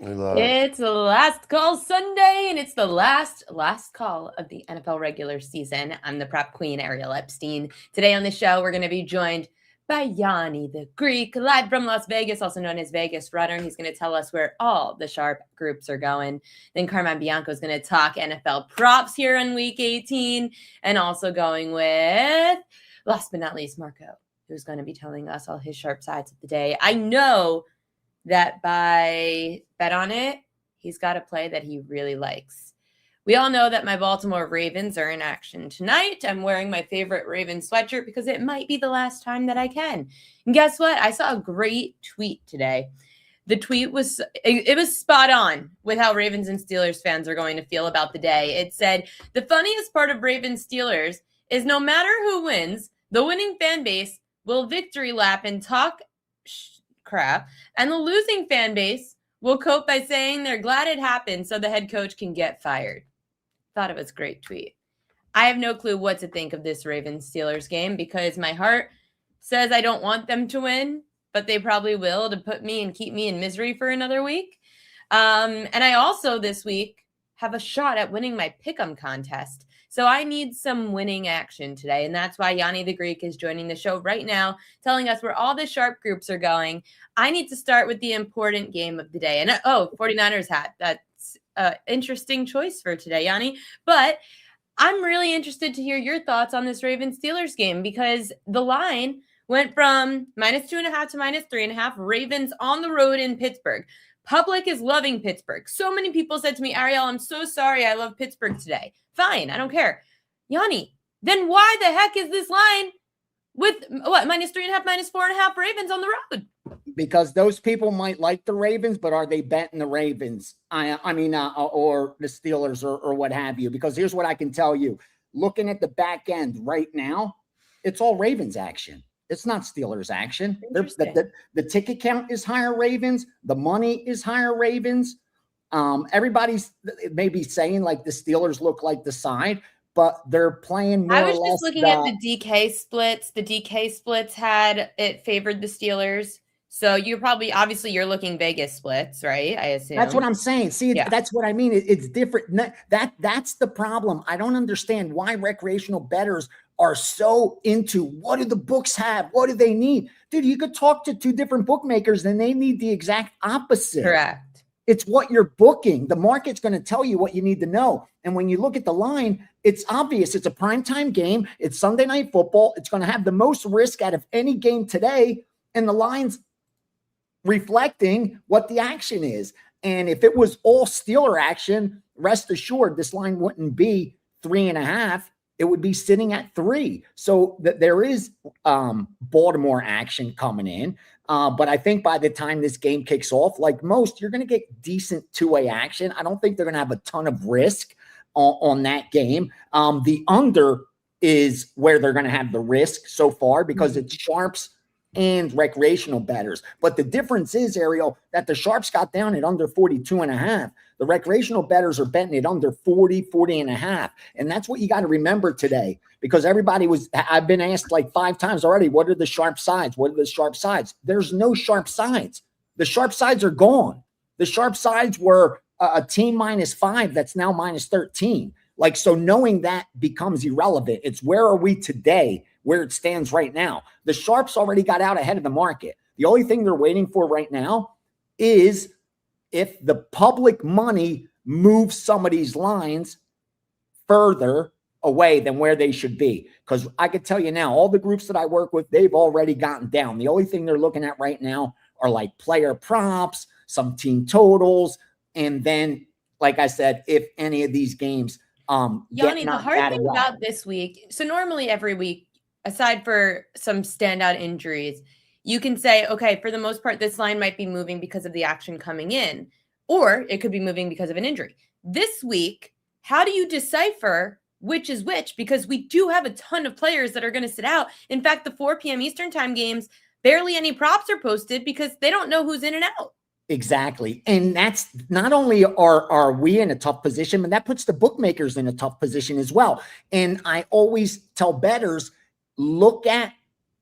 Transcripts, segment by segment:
It's the last call Sunday, and it's the last call of the NFL regular season. I'm the prep queen, Ariel Epstein. Today on the show, we're going to be joined by Gianni the Greek, live from Las Vegas, also known as Vegas Runner. And he's going to tell us where all the sharp groups are going. Then Carmine Bianco is going to talk NFL props here in Week 18, and also going with, last but not least, Marco, who's going to be telling us all his sharp sides of the day. I know that by Bet On It, he's got a play that he really likes. We all know that my Baltimore Ravens are in action tonight. I'm wearing my favorite Ravens sweatshirt because it might be the last time that I can. And guess what? I saw a great tweet today. The tweet was spot on with how Ravens and Steelers fans are going to feel about the day. It said, the funniest part of Ravens Steelers is no matter who wins, the winning fan base will victory lap and talk crap, and the losing fan base will cope by saying they're glad it happened so the head coach can get fired. Thought it was a great tweet. I have no clue what to think of this Ravens-Steelers game because my heart says I don't want them to win, but they probably will to put me and keep me in misery for another week. And I also this week have a shot at winning my pick'em contest. So I need some winning action today. And that's why Gianni the Greek is joining the show right now, telling us where all the sharp groups are going. I need to start with the important game of the day. And 49ers hat. That's an interesting choice for today, Gianni. But I'm really interested to hear your thoughts on this Ravens-Steelers game because the line went from -2.5 to -3.5. Ravens on the road in Pittsburgh. Public is loving Pittsburgh. So many people said to me, Ariel, I'm so sorry. I love Pittsburgh today. Fine. I don't care. Yanni, then why the heck is this line with what? -3.5, -4.5 Ravens on the road? Because those people might like the Ravens, but are they betting the Ravens? Or the Steelers or what have you? Because here's what I can tell you. Looking at the back end right now, it's all Ravens action. It's not Steelers action. The ticket count is higher Ravens. The money is higher Ravens. Everybody's maybe saying like the Steelers look like the side, but they're playing more. I was just looking at the DK splits. The DK splits had it favored the Steelers. So obviously you're looking Vegas splits, right? I assume. That's what I'm saying. See, That's what I mean. It's different. That's the problem. I don't understand why recreational bettors are so into what do the books have? What do they need? Dude, you could talk to two different bookmakers and they need the exact opposite. Correct. It's what you're booking. The market's going to tell you what you need to know. And when you look at the line, it's obvious. It's a primetime game. It's Sunday Night Football. It's going to have the most risk out of any game today. And the line's reflecting what the action is. And if it was all Steeler action, rest assured, this line wouldn't be 3.5. It would be sitting at 3. So there is Baltimore action coming in. But I think by the time this game kicks off, like most, you're going to get decent two-way action. I don't think they're going to have a ton of risk on that game. The under is where they're going to have the risk so far because it's sharps and recreational bettors. But the difference is, Ariel, that the sharps got down at under 42.5. The recreational bettors are betting it under 40.5. And that's what you got to remember today, because I've been asked like 5 times already, what are the sharp sides? What are the sharp sides? There's no sharp sides. The sharp sides are gone. The sharp sides were a team -5 that's now -13. Like, so knowing that becomes irrelevant. It's where are we today, where it stands right now. The sharps already got out ahead of the market. The only thing they're waiting for right now is if the public money moves some of these lines further away than where they should be. Because I could tell you now, all the groups that I work with, they've already gotten down. The only thing they're looking at right now are like player props, some team totals, and then, like I said, if any of these games Yanni, the hard thing about this week, so normally every week, aside for some standout injuries, you can say, okay, for the most part, this line might be moving because of the action coming in, or it could be moving because of an injury. This week, how do you decipher which is which? Because we do have a ton of players that are going to sit out. In fact, the 4 p.m. Eastern time games, barely any props are posted because they don't know who's in and out. Exactly. And that's not only are we in a tough position, but that puts the bookmakers in a tough position as well. And I always tell bettors, look at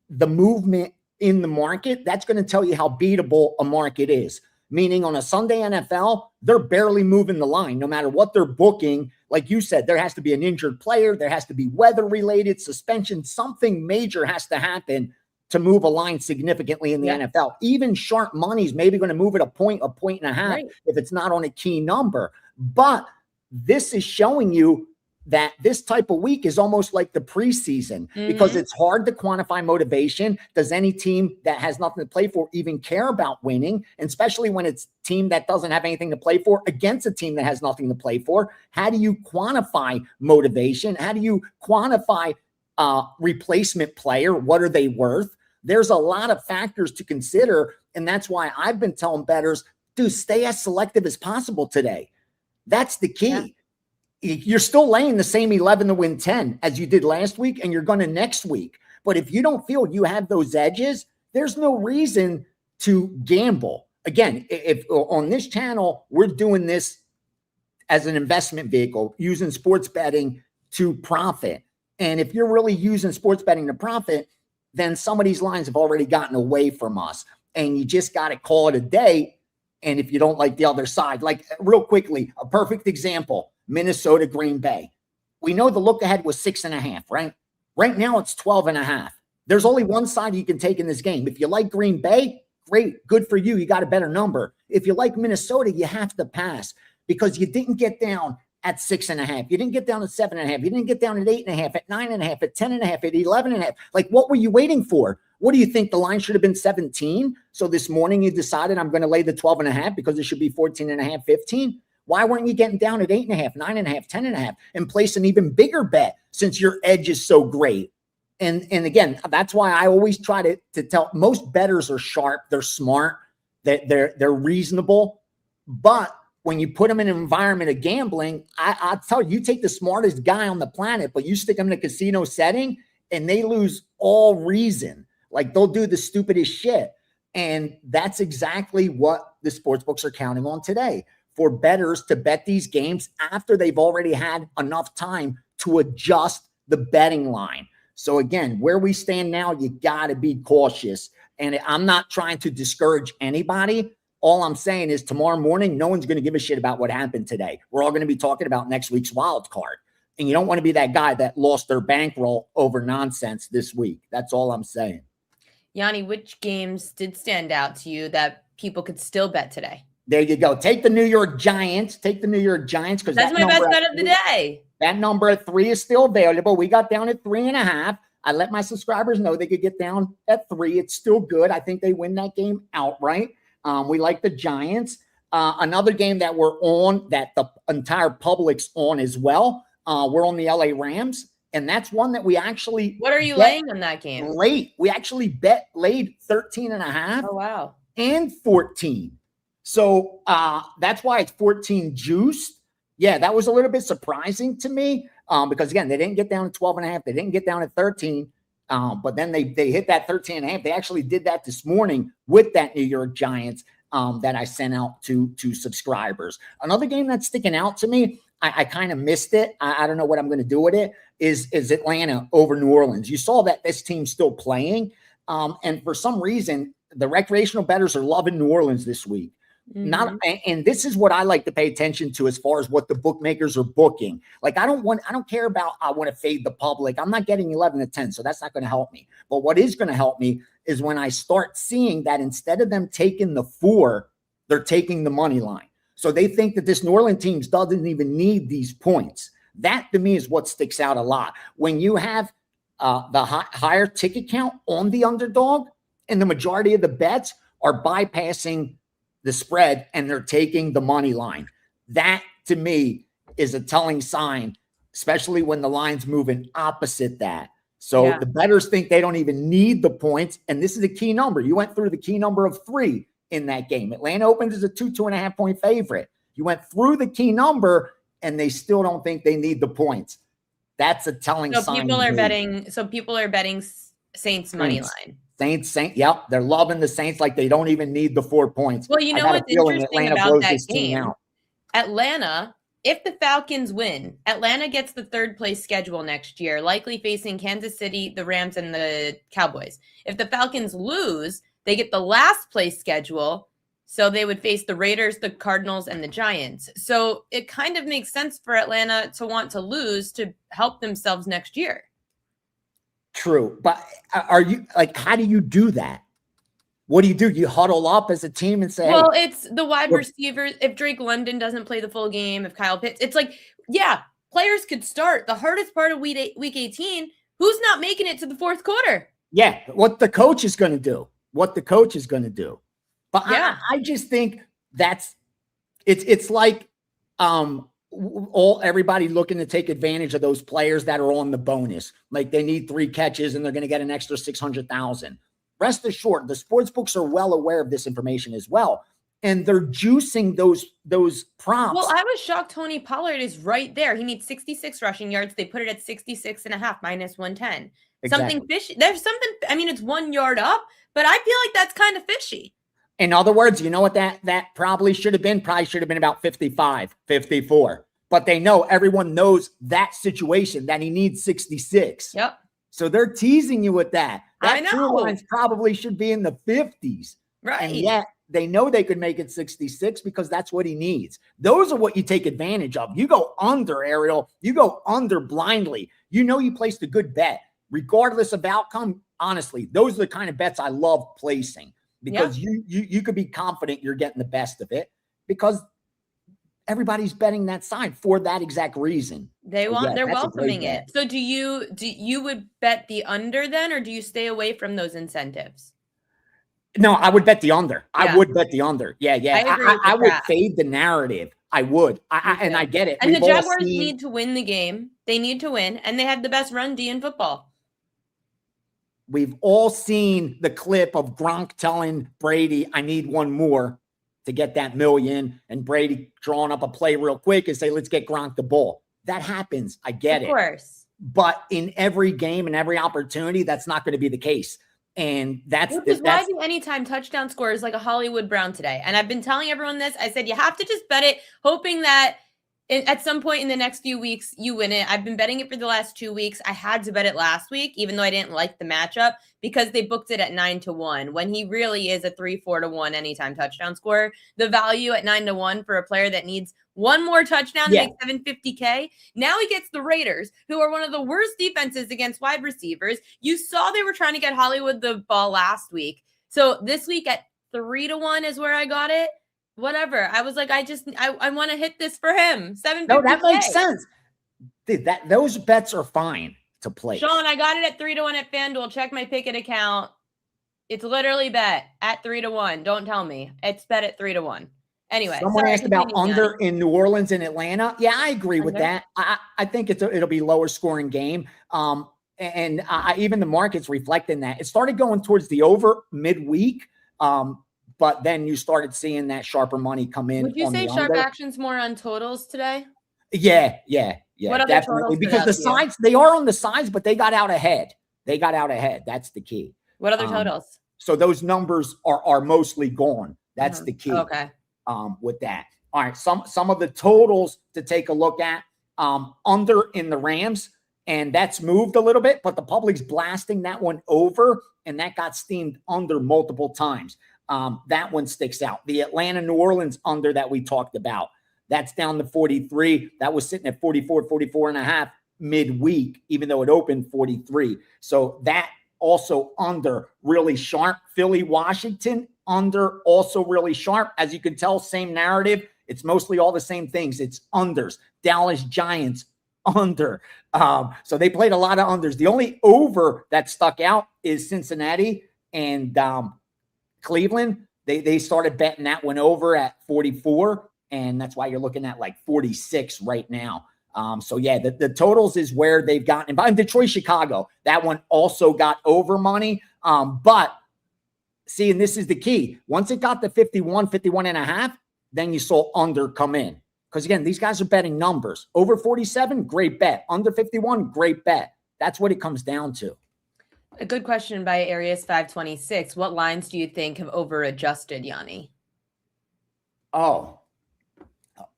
the movement in the market. That's going to tell you how beatable a market is. meaning on a Sunday NFL, they're barely moving the line no matter what they're booking. Like you said, there has to be an injured player. There has to be weather-related suspension. Something major has to happen to move a line significantly in the NFL. Even sharp money is maybe going to move it a point and a half if it's not on a key number. But this is showing you that this type of week is almost like the preseason because it's hard to quantify motivation. Does any team that has nothing to play for even care about winning? And especially when it's a team that doesn't have anything to play for against a team that has nothing to play for. How do you quantify motivation? How do you quantify replacement player? What are they worth? There's a lot of factors to consider. And that's why I've been telling bettors, dude, stay as selective as possible today. That's the key. Yeah. You're still laying the same 11 to win 10 as you did last week, and you're going to next week. But if you don't feel you have those edges, there's no reason to gamble. Again, if on this channel, we're doing this as an investment vehicle, using sports betting to profit. And if you're really using sports betting to profit, then some of these lines have already gotten away from us, and you just got to call it a day. And if you don't like the other side, like real quickly, a perfect example, Minnesota, Green Bay. We know the look ahead was 6.5, right? Right now it's 12.5. There's only one side you can take in this game. If you like Green Bay, great, good for you. You got a better number. If you like Minnesota, you have to pass because you didn't get down at 6.5. You didn't get down at 7.5. You didn't get down at 8.5, at 9.5, at 10.5, at 11.5. Like, what were you waiting for? What do you think? The line should have been 17. So this morning you decided I'm going to lay the 12.5 because it should be 14.5, 15. Why weren't you getting down at 8.5, 9.5, 10.5 and place an even bigger bet since your edge is so great? And again, that's why I always try to tell most bettors are sharp. They're smart. They're reasonable. But when you put them in an environment of gambling, I'll tell you, you take the smartest guy on the planet, but you stick them in a casino setting and they lose all reason. Like they'll do the stupidest shit. And that's exactly what the sports books are counting on today, for bettors to bet these games after they've already had enough time to adjust the betting line. So again, where we stand now, you got to be cautious. And I'm not trying to discourage anybody. All I'm saying is tomorrow morning, no one's going to give a shit about what happened today. We're all going to be talking about next week's wild card. And you don't want to be that guy that lost their bankroll over nonsense this week. That's all I'm saying. Gianni, which games did stand out to you that people could still bet today? There you go. Take the New York Giants. Take the New York Giants because that's my best bet of the day. That number at 3 is still available. We got down at 3.5. I let my subscribers know they could get down at 3. It's still good. I think they win that game outright. We like the Giants. Another game that we're on, that the entire public's on as well. We're on the LA Rams. And that's one that we actually. What are you laying on that game? Late. We actually laid 13.5. Oh, wow. And 14. So that's why it's 14 juiced. Yeah, that was a little bit surprising to me because, again, they didn't get down to 12.5. They didn't get down at 13. But then they hit that 13.5. They actually did that this morning with that New York Giants that I sent out to subscribers. Another game that's sticking out to me, I kind of missed it. I don't know what I'm going to do with it, is Atlanta over New Orleans. You saw that this team's still playing. And for some reason, the recreational bettors are loving New Orleans this week. And this is what I like to pay attention to as far as what the bookmakers are booking. Like, I don't care about, I want to fade the public. I'm not getting 11 to 10, so that's not going to help me. But what is going to help me is when I start seeing that instead of them taking the 4, they're taking the money line. So they think that this New Orleans team doesn't even need these points. That to me is what sticks out a lot. When you have the higher ticket count on the underdog and the majority of the bets are bypassing the spread and they're taking the money line. That to me is a telling sign, especially when the line's moving opposite that. So the bettors think they don't even need the points. And this is a key number. You went through the key number of 3 in that game. Atlanta opens as a 2.5 point favorite. You went through the key number and they still don't think they need the points. That's a telling sign. People are betting Saints money line. Saints, yep, they're loving the Saints like they don't even need the 4 points. Well, you know what's interesting about that game? Atlanta, if the Falcons win, Atlanta gets the 3rd place schedule next year, likely facing Kansas City, the Rams, and the Cowboys. If the Falcons lose, they get the last place schedule, So they would face the Raiders, the Cardinals, and the Giants. So it kind of makes sense for Atlanta to want to lose to help themselves next year. True. But are you like, how do you do that? What do? You huddle up as a team and say, well, hey, it's the wide receivers. If Drake London doesn't play the full game, if Kyle Pitts, it's like, yeah, players could start. The hardest part of week 18, who's not making it to the fourth quarter? Yeah, what the coach is going to do. But yeah. I just think it's like everybody looking to take advantage of those players that are on the bonus. Like they need 3 catches and they're going to get an extra 600,000. Rest assured, the sports books are well aware of this information as well. And they're juicing those props. Well, I was shocked Tony Pollard is right there. He needs 66 rushing yards. They put it at 66.5 minus 110. Exactly. Something fishy. There's something, I mean, it's 1 yard up, but I feel like that's kind of fishy. In other words, you know what that probably should have been? Probably should have been about 55, 54. But they know, everyone knows that situation, that he needs 66. Yep. So they're teasing you with that. I know. True lines probably should be in the 50s. Right. And yet they know they could make it 66 because that's what he needs. Those are what you take advantage of. You go under, Ariel. You go under blindly. You know you placed a good bet. Regardless of outcome, honestly, those are the kind of bets I love placing because you could be confident you're getting the best of it because everybody's betting that side for that exact reason. They're welcoming it. So do you would bet the under then, or do you stay away from those incentives? No, I would bet the under. Yeah. I would bet the under. Yeah. I would fade the narrative. I would. And I get it. And the Jaguars need to win the game. They need to win, and they have the best run D in football. We've all seen the clip of Gronk telling Brady, I need one more to get that million, and Brady drawing up a play real quick and say, let's get Gronk the ball. That happens. I get it. Of course. But in every game and every opportunity, that's not going to be the case. And that's why the anytime touchdown score is like a Hollywood Brown today. And I've been telling everyone this. I said, you have to just bet it, hoping that at some point in the next few weeks, you win it. I've been betting it for the last 2 weeks. I had to bet it last week, even though I didn't like the matchup, because they booked it at 9-1 when he really is a 3-4-1 anytime touchdown scorer. The value at 9-1 for a player that needs one more touchdown to make $750K. Now he gets the Raiders, who are one of the worst defenses against wide receivers. You saw they were trying to get Hollywood the ball last week. So this week at 3-1 is where I got it. Whatever. I was like, I want to hit this for him. $750K. No, that makes sense. Dude, those bets are fine to play. Sean, I got it at 3-1 at FanDuel. Check my Pickett account. It's literally bet at 3-1. Don't tell me. It's bet at 3-1. Anyway. Someone asked about under in New Orleans and Atlanta. Yeah, I agree with that. I think it'll be lower scoring game. And even the market's reflecting that. It started going towards the over midweek. But then you started seeing that sharper money come in. Would you say sharp action's more on totals today? Yeah. What definitely. Because the sides, they are on the sides, but they got out ahead. That's the key. What other totals? So those numbers are mostly gone. That's the key. Okay. With that. All right. Some of the totals to take a look at. Under in the Rams, and that's moved a little bit, but the public's blasting that one over, and that got steamed under multiple times. That one sticks out. The Atlanta New Orleans under that we talked about, that's down to 43. That was sitting at 44.5 midweek, even though it opened 43. So that also under really sharp. Philly, Washington under also really sharp. As you can tell, same narrative. It's mostly all the same things. It's unders. Dallas Giants under. So they played a lot of unders. The only over that stuck out is Cincinnati and Cleveland. They started betting that one over at 44, and that's why you're looking at like 46 right now. So yeah, the totals is where they've gotten. And Detroit, Chicago, that one also got over money. But see, and this is the key. Once it got to 51.5, then you saw under come in. Because again, these guys are betting numbers. Over 47, great bet. Under 51, great bet. That's what it comes down to. A good question by Arius 526. What lines do you think have over adjusted, Gianni? Oh,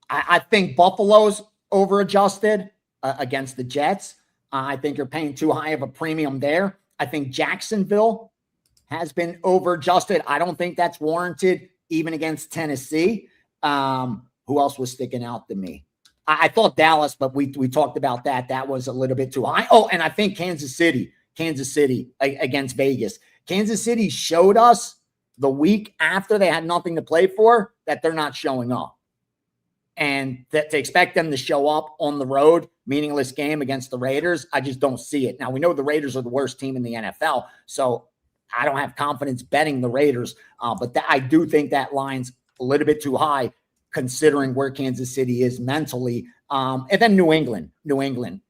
I think Buffalo's over adjusted against the Jets. I think you're paying too high of a premium there. I think Jacksonville has been over adjusted. I don't think that's warranted even against Tennessee. Who else was sticking out to me? I thought Dallas, but we talked about that. That was a little bit too high. Oh, and I think Kansas City against Vegas. Kansas City showed us the week after they had nothing to play for that they're not showing up. And that to expect them to show up on the road, meaningless game against the Raiders, I just don't see it. Now, we know the Raiders are the worst team in the NFL, so I don't have confidence betting the Raiders, but I do think that line's a little bit too high considering where Kansas City is mentally. And then New England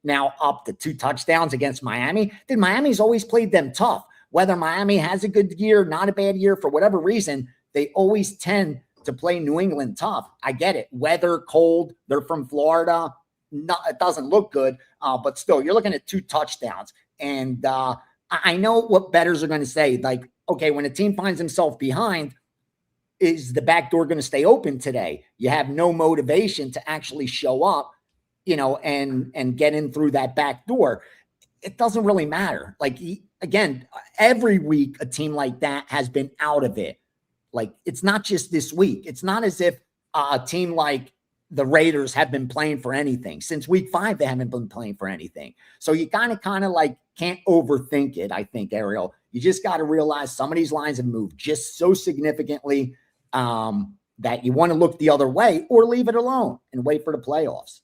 now up to 2 touchdowns against Miami. Dude, Miami's always played them tough. Whether Miami has a good year, not a bad year, for whatever reason, they always tend to play New England tough. I get it. Weather, cold, they're from Florida. It doesn't look good, but still, you're looking at 2 touchdowns. And I know what bettors are going to say. Like, okay, when a team finds himself behind, is the back door going to stay open today? You have no motivation to actually show up, and get in through that back door. It doesn't really matter. Like, again, every week a team like that has been out of it. Like, it's not just this week. It's not as if a team like the Raiders have been playing for anything. Since week 5, they haven't been playing for anything. So you kind of like can't overthink it, I think, Ariel. You just got to realize some of these lines have moved just so significantly that you want to look the other way or leave it alone and wait for the playoffs.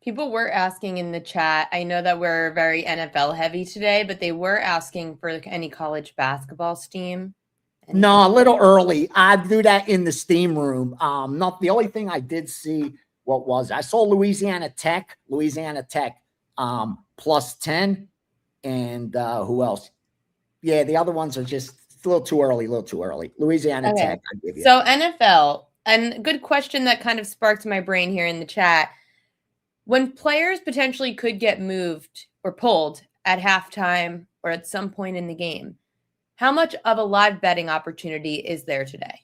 People were asking in the chat. I know that we're very NFL heavy today, but they were asking for any college basketball steam. No, a little early. I'd do that in the steam room. Not the only thing I did see. What was it? I saw Louisiana Tech +10, and who else? Yeah, the other ones are just a little too early. Louisiana Tech, I'd give you. So NFL, and good question that kind of sparked my brain here in the chat. When players potentially could get moved or pulled at halftime or at some point in the game, how much of a live betting opportunity is there today?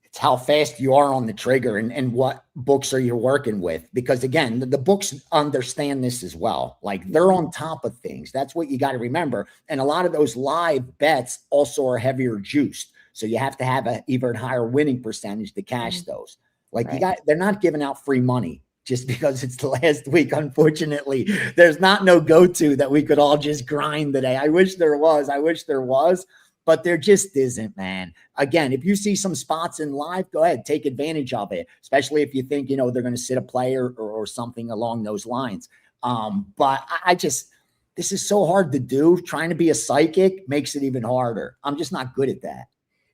It's how fast you are on the trigger and what books are you working with. Because again, the books understand this as well. Like, they're on top of things. That's what you got to remember. And a lot of those live bets also are heavier juiced. So you have to have an even higher winning percentage to cash those. Like, they're not giving out free money just because it's the last week. Unfortunately, there's no go-to that we could all just grind today. I wish there was, but there just isn't, man. Again, if you see some spots in live, go ahead, take advantage of it, especially if you think, they're going to sit a player or something along those lines. But this is so hard to do. Trying to be a psychic makes it even harder. I'm just not good at that.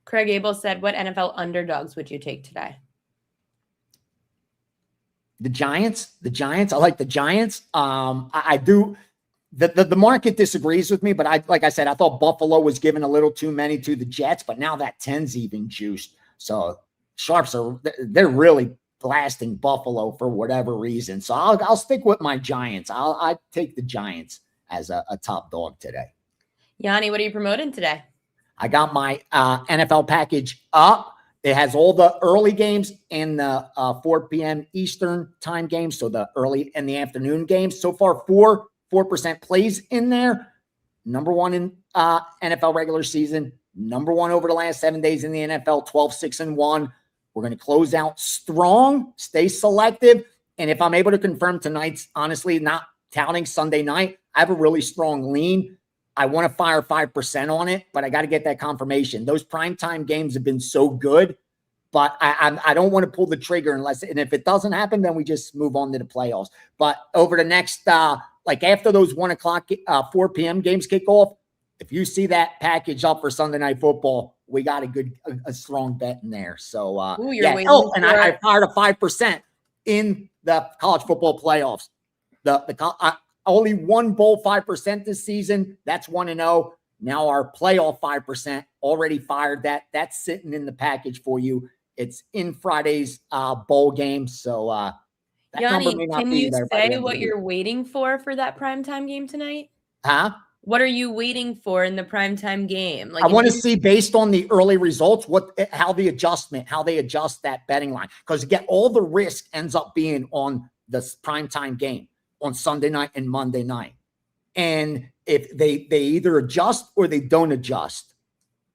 Craig Abel said, what NFL underdogs would you take today? The Giants. I like the Giants. I do. The market disagrees with me, but like I said, I thought Buffalo was giving a little too many to the Jets, but now that 10's even juiced. So sharps they're really blasting Buffalo for whatever reason. So I'll stick with my Giants. I take the Giants as a top dog today. Gianni, what are you promoting today? I got my NFL package up. It has all the early games and the 4 p.m. Eastern time games, so the early and the afternoon games. So far, 4% plays in there. Number 1 in NFL regular season. Number 1 over the last 7 days in the NFL, 12-6-1. We're going to close out strong, stay selective. And if I'm able to confirm tonight's, honestly, not counting Sunday night, I have a really strong lean. I want to fire 5% on it, but I got to get that confirmation. Those primetime games have been so good, but I don't want to pull the trigger and if it doesn't happen, then we just move on to the playoffs. But over the next, after those 1 o'clock, 4 p.m. games kick off, if you see that package up for Sunday Night Football, we got a strong bet in there. So, I fired a 5% in the college football playoffs. Only one bowl 5% this season. That's 1-0. Now our playoff 5% already fired that. That's sitting in the package for you. It's in Friday's bowl game. So that Gianni, number may not can be you there. say what you're waiting for that primetime game tonight? Huh? What are you waiting for in the primetime game? I want to see, based on the early results, how they adjust that betting line. Because again, all the risk ends up being on the primetime game on Sunday night and Monday night. And if they either adjust or they don't adjust.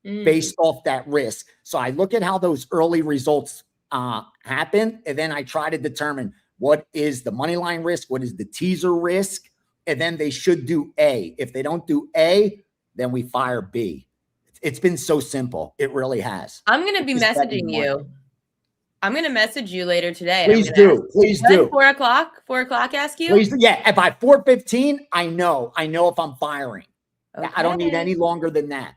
based off that risk. So I look at how those early results happen, and then I try to determine what is the money line risk, what is the teaser risk, and then they should do A. If they don't do A, then we fire B. It's been so simple. It really has. I'm going to be messaging you. I'm going to message you later today. Please do. Please do. 4 o'clock? 4 o'clock, ask you? Please. Yeah. And by 4:15, I know if I'm firing. Okay. I don't need any longer than that.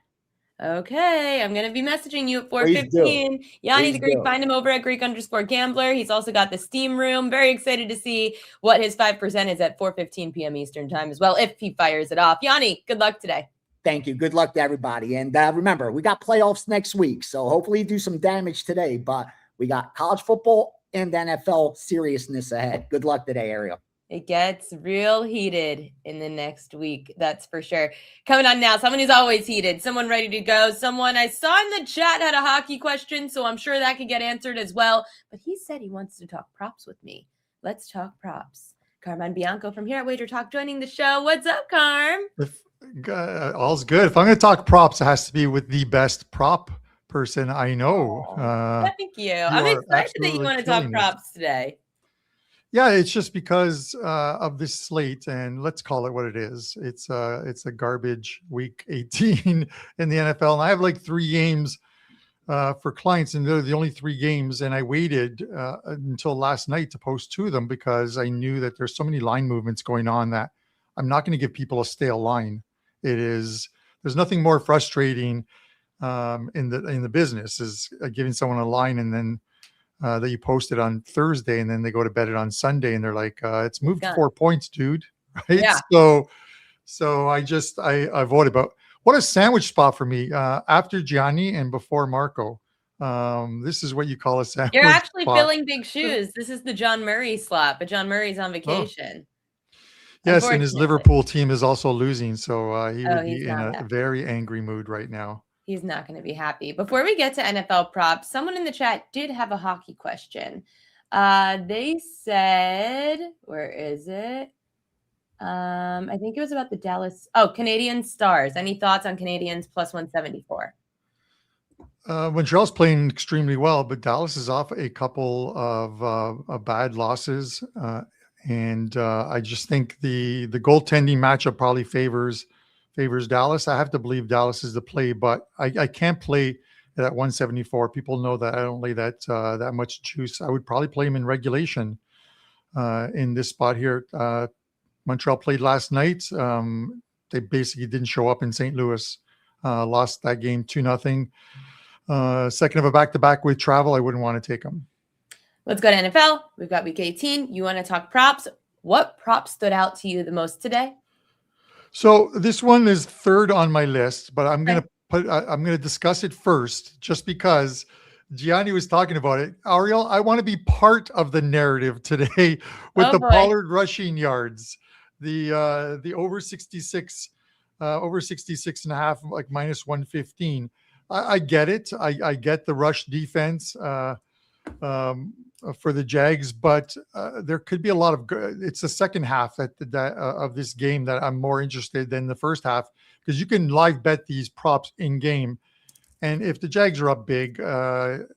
Okay. I'm going to be messaging you at 4:15. Gianni the Greek, find him over at Greek_Gambler. He's also got the Steam Room. Very excited to see what his 5% is at 4:15 p.m. Eastern time as well, if he fires it off. Gianni, good luck today. Thank you. Good luck to everybody. And remember, we got playoffs next week. So hopefully do some damage today. But we got college football and NFL seriousness ahead. Good luck today, Ariel. It gets real heated in the next week. That's for sure. Coming on now, someone who's always heated, someone ready to go, someone I saw in the chat had a hockey question, so I'm sure that could get answered as well. But he said he wants to talk props with me. Let's talk props. Carmine Bianco from here at WagerTalk joining the show. What's up, Carm? All's good. If I'm going to talk props, it has to be with the best prop person I know. Thank you. I'm excited that you want to talk props today. Yeah, it's just because of this slate, and let's call it what it is. It's a garbage week 18 in the NFL, and I have like 3 games for clients, and they're the only 3 games. And I waited until last night to post 2 of them because I knew that there's so many line movements going on that I'm not going to give people a stale line. There's nothing more frustrating in the business is giving someone a line and then that you posted on Thursday and then they go to bet it on Sunday and they're like, it's moved 4 points, dude. Right. Yeah. So I avoided, but what a sandwich spot for me after Gianni and before Marco. This is what you call a sandwich. You're actually filling big shoes. This is the John Murray slot, but John Murray's on vacation. Yes, and his Liverpool team is also losing, so he would be in a very angry mood right now. He's not going to be happy. Before we get to NFL props, someone in the chat did have a hockey question. They said, where is it? I think it was about the Dallas. Oh, Canadian Stars. Any thoughts on Canadians plus 174? Montreal's playing extremely well, but Dallas is off a couple of bad losses. And I just think the goaltending matchup probably favors Dallas. I have to believe Dallas is the play, but I can't play at 174. People know that I don't lay that much juice. I would probably play him in regulation in this spot here. Montreal played last night. They basically didn't show up in St. Louis. Lost that game 2-0. Second of a back-to-back with travel. I wouldn't want to take them. Let's go to NFL. We've got week 18. You want to talk props? What prop stood out to you the most today? So this one is third on my list, but I'm going to discuss it first just because Gianni was talking about it. Ariel, I want to be part of the narrative today with Pollard rushing yards, the over 66 and a half, like minus 115. I get it. I get the rush defense for the Jags, but there could be a lot of good. It's the second half of this game that I'm more interested than the first half because you can live bet these props in game, and if the Jags are up big,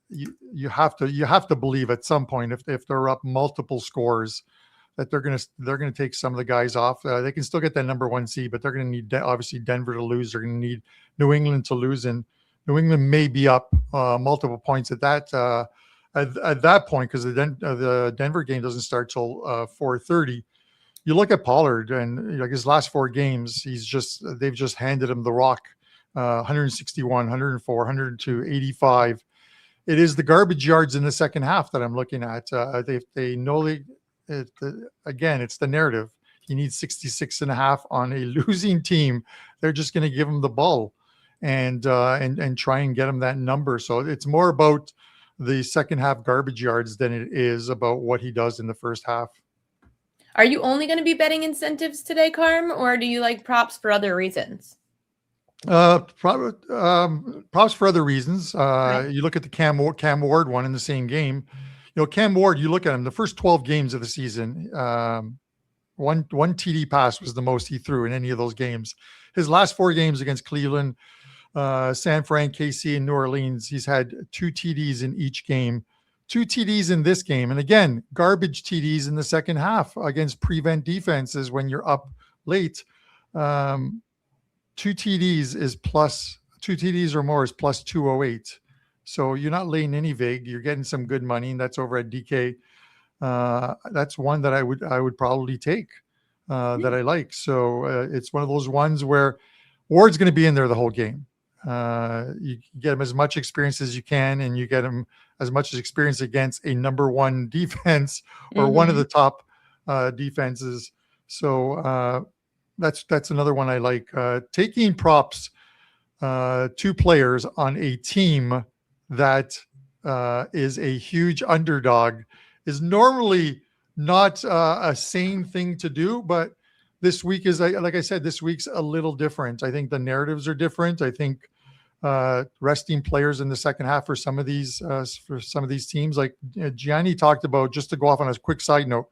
you have to believe at some point if they're up multiple scores that they're gonna take some of the guys off. They can still get that number 1 seed, but they're gonna need obviously Denver to lose. They're gonna need New England to lose, and New England may be up multiple points at that. At that point, because the Denver game doesn't start till 4:30, you look at Pollard and like his last 4 games, they've just handed him the rock. 161, 104, 102, 85. It is the garbage yards in the second half that I'm looking at. They know again, it's the narrative. He needs 66 and a half on a losing team. They're just going to give him the ball and try and get him that number. So it's more about the second half garbage yards than it is about what he does in the first half. Are you only going to be betting incentives today, Carm, or do you like props for other reasons? Props for other reasons. Right. You look at the Cam Ward one in the same game. Cam Ward, you look at him, the first 12 games of the season, one TD pass was the most he threw in any of those games. His last 4 games against Cleveland, San Fran, KC, and New Orleans. He's had 2 TDs in each game, 2 TDs in this game. And again, garbage TDs in the second half against prevent defenses when you're up late. 2 TDs is plus 2 TDs or more is plus 208. So you're not laying any vig. You're getting some good money, and that's over at DK. That's one that I would probably take that I like. So it's one of those ones where Ward's going to be in there the whole game. You get him as much experience as you can, and you get him as much experience against a number 1 defense or one of the top defenses. So that's another one I like. Taking props, 2 players on a team that is a huge underdog is normally not a sane thing to do, but this week is, like I said, this week's a little different. I think the narratives are different. I think resting players in the second half for some of these teams, like Gianni talked about, just to go off on a quick side note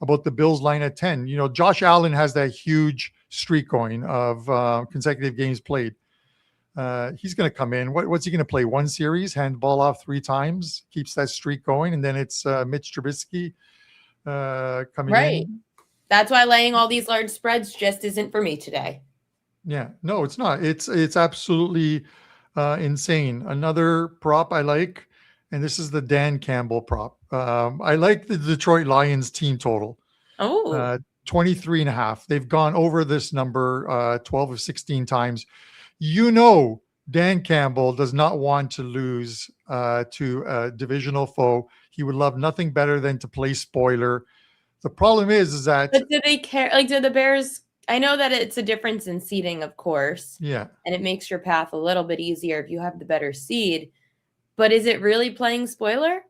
about the Bills line at 10. You know, Josh Allen has that huge streak going of consecutive games played. He's going to come in. What's he going to play? 1 series, hand the ball off 3 times, keeps that streak going, and then it's Mitch Trubisky coming in. That's why laying all these large spreads just isn't for me today. Yeah, no, it's not. It's absolutely insane. Another prop I like, and this is the Dan Campbell prop. I like the Detroit Lions team total. 23.5. They've gone over this number 12 of 16 times. You know, Dan Campbell does not want to lose to a divisional foe. He would love nothing better than to play spoiler. The problem is that. But do they care? Like, do the Bears? I know that it's a difference in seeding, of course. Yeah. And it makes your path a little bit easier if you have the better seed. But is it really playing spoiler?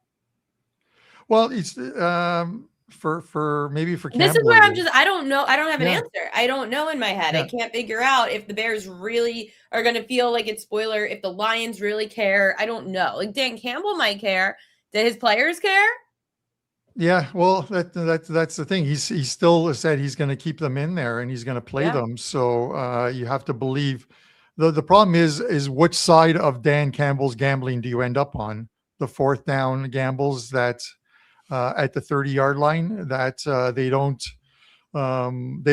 Well, it's for maybe for Campbell. This is where I don't know. I don't have an answer. I don't know in my head. I can't figure out if the Bears really are going to feel like it's spoiler, if the Lions really care. I don't know. Like, Dan Campbell might care. Do his players care? Yeah, well, that's the thing. He still said he's going to keep them in there and he's going to play them. So you have to believe. The problem is which side of Dan Campbell's gambling do you end up on? The 4th down gambles that at the 30-yard line that they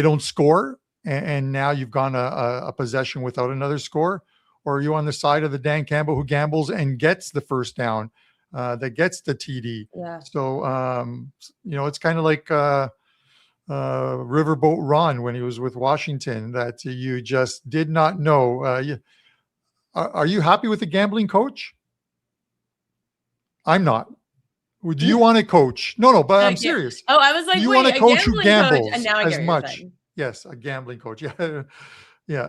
don't score, and now you've gone a possession without another score, or are you on the side of the Dan Campbell who gambles and gets the first down? That gets the TD. Yeah. So, it's kind of like Riverboat Ron when he was with Washington, that you just did not know. Are you happy with the gambling coach? I'm not. Do you want a coach? No, but I'm serious. Oh, I was like, do you want a coach who gambles and now I as much? Yes, a gambling coach. Yeah. Yeah.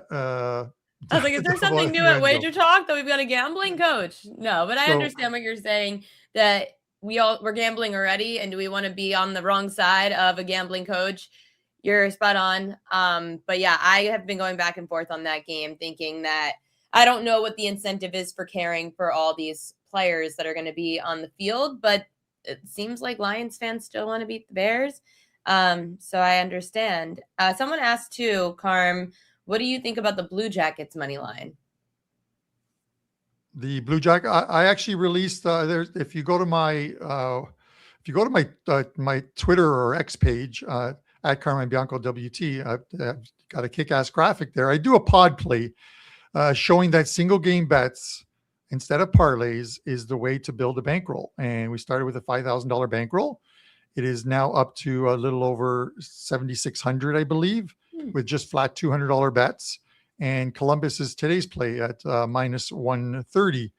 I was like, is there something new at WagerTalk that we've got a gambling coach? No, but I understand what you're saying, that we're gambling already, and do we want to be on the wrong side of a gambling coach? You're spot on. But yeah, I have been going back and forth on that game, thinking that I don't know what the incentive is for caring for all these players that are going to be on the field, but it seems like Lions fans still want to beat the Bears. So I understand. Someone asked too, Carm, what do you think about the Blue Jackets money line? The Blue Jacket, I actually released there. If you go to my my Twitter or X page at Carmine Bianco WT, I've got a kick-ass graphic there. I do a pod play showing that single game bets instead of parlays is the way to build a bankroll. And we started with a $5,000 bankroll. It is now up to a little over 7,600, I believe, with just flat $200 bets. And Columbus is today's play at minus 130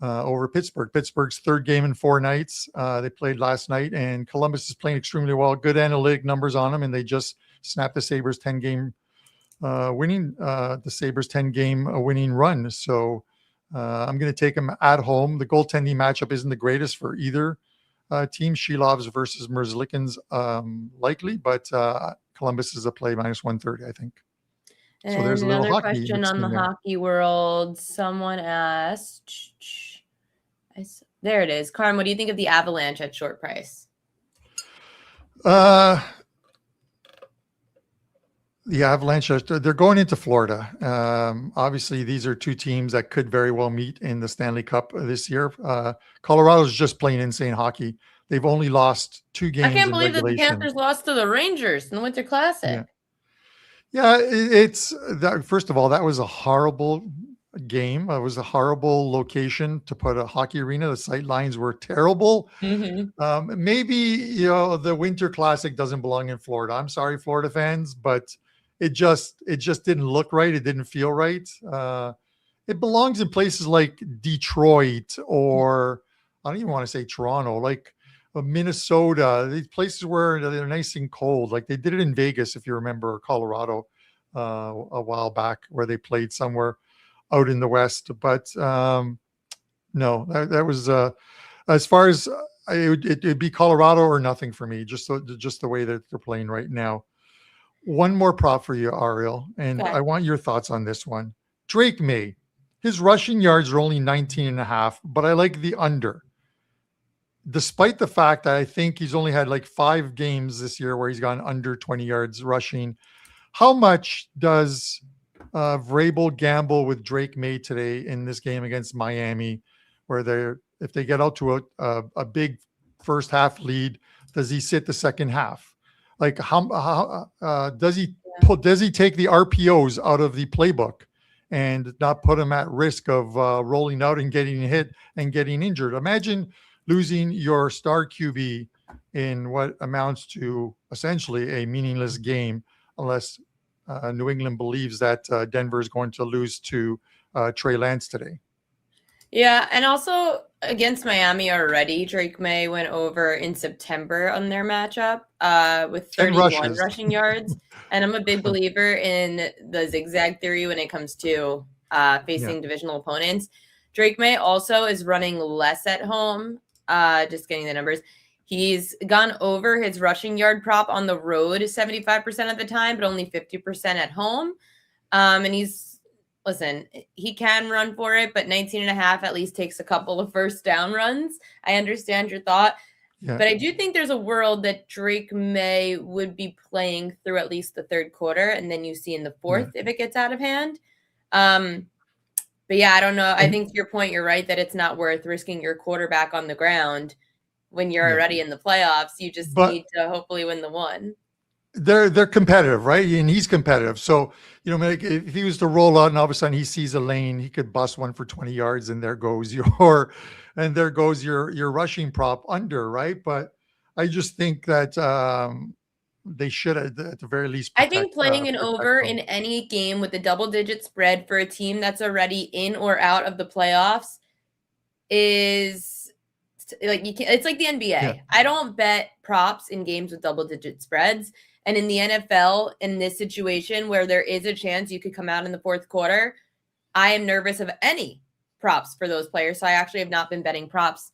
over Pittsburgh. Pittsburgh's 3rd game in 4 nights. They played last night, and Columbus is playing extremely well. Good analytic numbers on them, and they just snapped the Sabres 10-game winning run. So I'm going to take them at home. The goaltending matchup isn't the greatest for either team. Shilovs versus Merzlikins likely, but Columbus is a play minus 130, I think. And so there's another question on the hockey world. Someone asked, there it is. Carm, what do you think of the Avalanche at short price? The Avalanche, they're going into Florida. Obviously, these are two teams that could very well meet in the Stanley Cup this year. Colorado's just playing insane hockey. They've only lost 2 games I can't in believe that the regulation. Panthers lost to the Rangers in the Winter Classic. Yeah, it's that. First of all, that was a horrible game. It was a horrible location to put a hockey arena. The sight lines were terrible. Maybe the Winter Classic doesn't belong in Florida. I'm sorry, Florida fans, but it just didn't look right. It didn't feel right. It belongs in places like Detroit, or I don't even want to say Toronto, like Minnesota, these places where they're nice and cold. Like they did it in Vegas, if you remember, Colorado, a while back, where they played somewhere out in the West. But no, that was as far as it'd be Colorado or nothing for me, just the way that they're playing right now. One more prop for you, Ariel, and I want your thoughts on this one. Drake May, his rushing yards are only 19.5, but I like the under. Despite the fact that I think he's only had like 5 games this year where he's gone under 20 yards rushing. How much does Vrabel gamble with Drake May today in this game against Miami, where if they get out to a big first half lead, does he sit the second half? Like how does he take the RPOs out of the playbook and not put him at risk of rolling out and getting hit and getting injured? Imagine losing your star QB in what amounts to essentially a meaningless game, unless New England believes that Denver is going to lose to Trey Lance today. Yeah, and also against Miami already, Drake May went over in September on their matchup with 31 rushing yards. And I'm a big believer in the zigzag theory when it comes to facing divisional opponents. Drake May also is running less at home. Just getting the numbers. He's gone over his rushing yard prop on the road 75% of the time, but only 50% at home. And he can run for it, but 19.5 at least takes a couple of first down runs. I understand your thought, but I do think there's a world that Drake May would be playing through at least the third quarter, and then you see in the fourth if it gets out of hand. But yeah, I don't know. I think to your point, you're right that it's not worth risking your quarterback on the ground when you're already in the playoffs. You just need to hopefully win the one. They're competitive, right? And he's competitive. So, if he was to roll out and all of a sudden he sees a lane, he could bust one for 20 yards and there goes your rushing prop under, right? But I just think that they should at the very least I think playing an over in any game with a double-digit spread for a team that's already in or out of the playoffs is like it's like the NBA. I don't bet props in games with double-digit spreads. And in the NFL, in this situation where there is a chance you could come out in the fourth quarter, I am nervous of any props for those players. So I actually have not been betting props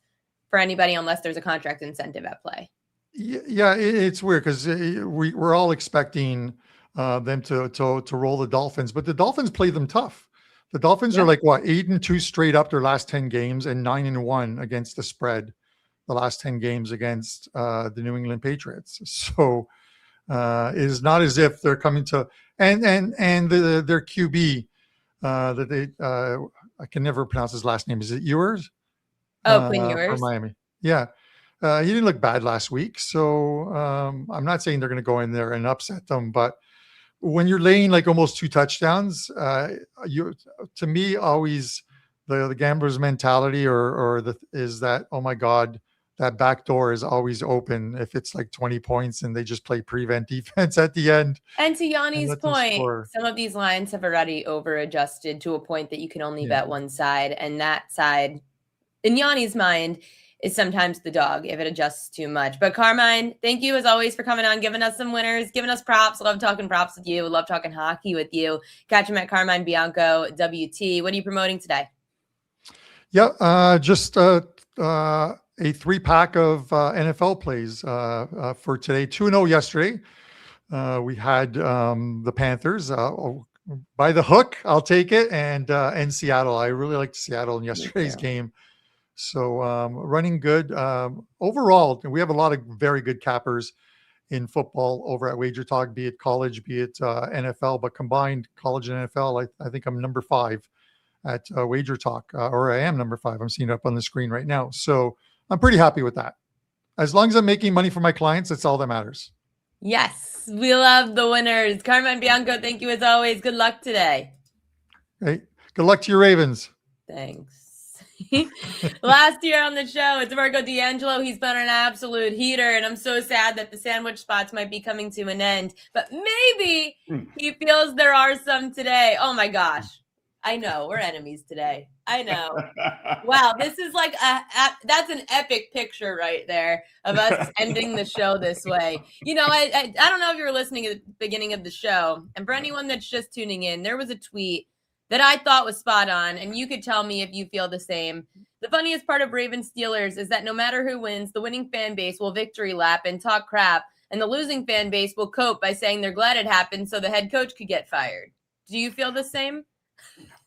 for anybody unless there's a contract incentive at play. Yeah, it's weird because we're all expecting them to roll the Dolphins, but the Dolphins play them tough. The Dolphins are like 8-2 straight up their last 10 games and 9-1 against the spread the last 10 games against the New England Patriots. So it is not as if they're coming to and their QB that they I can never pronounce his last name. Is it Ewers? Quinn Ewers from Miami. Yeah. He didn't look bad last week. So I'm not saying they're going to go in there and upset them, but when you're laying like almost 2 touchdowns, to me, always the gambler's mentality is that, oh my God, that back door is always open if it's like 20 points and they just play prevent defense at the end. And to Gianni's point, some of these lines have already over adjusted to a point that you can only bet one side. And that side, in Gianni's mind, is sometimes the dog if it adjusts too much. But Carmine, thank you as always for coming on, giving us some winners, giving us props. Love talking props with you. Love talking hockey with you. Catch him at Carmine Bianco WT. What are you promoting today? Yeah, just a 3-pack of NFL plays for today. 2-0 yesterday. We had the Panthers by the hook. I'll take it, and Seattle. I really liked Seattle in yesterday's game. So running good overall. We have a lot of very good cappers in football over at WagerTalk, be it college, be it NFL, but combined college and NFL, I think I'm number 5 at WagerTalk, or I am number 5. I'm seeing it up on the screen right now. So I'm pretty happy with that. As long as I'm making money for my clients, that's all that matters. Yes, we love the winners. Carmine Bianco, thank you as always. Good luck today. Right. Good luck to your Ravens. Thanks. Last year on the show, it's Marco D'Angelo. He's been an absolute heater, and I'm so sad that the sandwich spots might be coming to an end. But maybe he feels there are some today. Oh my gosh. I know. We're enemies today. I know. Wow. This is like that's an epic picture right there of us ending the show this way. You know, I don't know if you were listening at the beginning of the show. And for anyone that's just tuning in, there was a tweet that I thought was spot on, and you could tell me if you feel the same. The funniest part of Ravens Steelers is that no matter who wins, the winning fan base will victory lap and talk crap, and the losing fan base will cope by saying they're glad it happened so the head coach could get fired. Do you feel the same?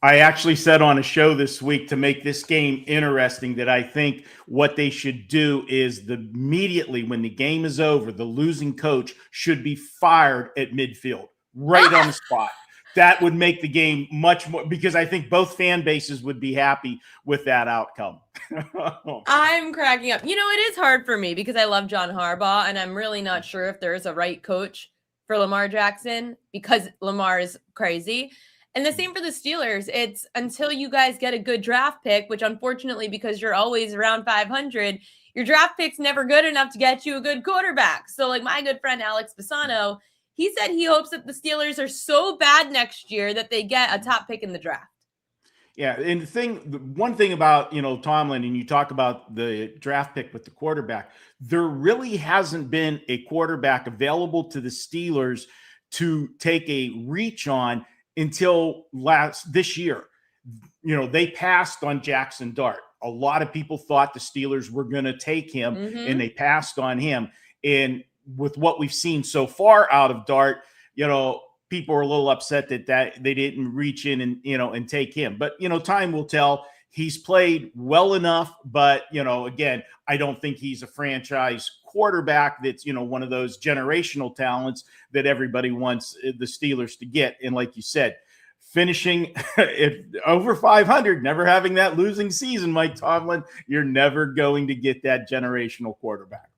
I actually said on a show this week to make this game interesting that I think what they should do is immediately when the game is over, the losing coach should be fired at midfield, right on the spot. That would make the game much more, because I think both fan bases would be happy with that outcome. I'm cracking up. You know, it is hard for me because I love John Harbaugh, and I'm really not sure if there is a right coach for Lamar Jackson because Lamar is crazy. And the same for the Steelers. It's until you guys get a good draft pick, which unfortunately, because you're always around 500, your draft pick's never good enough to get you a good quarterback. So like my good friend Alex Pisano, he said he hopes that the Steelers are so bad next year that they get a top pick in the draft. Yeah, and the one thing about, Tomlin, and you talk about the draft pick with the quarterback, there really hasn't been a quarterback available to the Steelers to take a reach on until this year. They passed on Jackson Dart. A lot of people thought the Steelers were going to take him, and they passed on him. And with what we've seen so far out of Dart, people are a little upset that they didn't reach in and take him. But, time will tell. He's played well enough, but, again, I don't think he's a franchise quarterback that's, one of those generational talents that everybody wants the Steelers to get. And like you said, finishing over 500, never having that losing season, Mike Tomlin, you're never going to get that generational quarterback.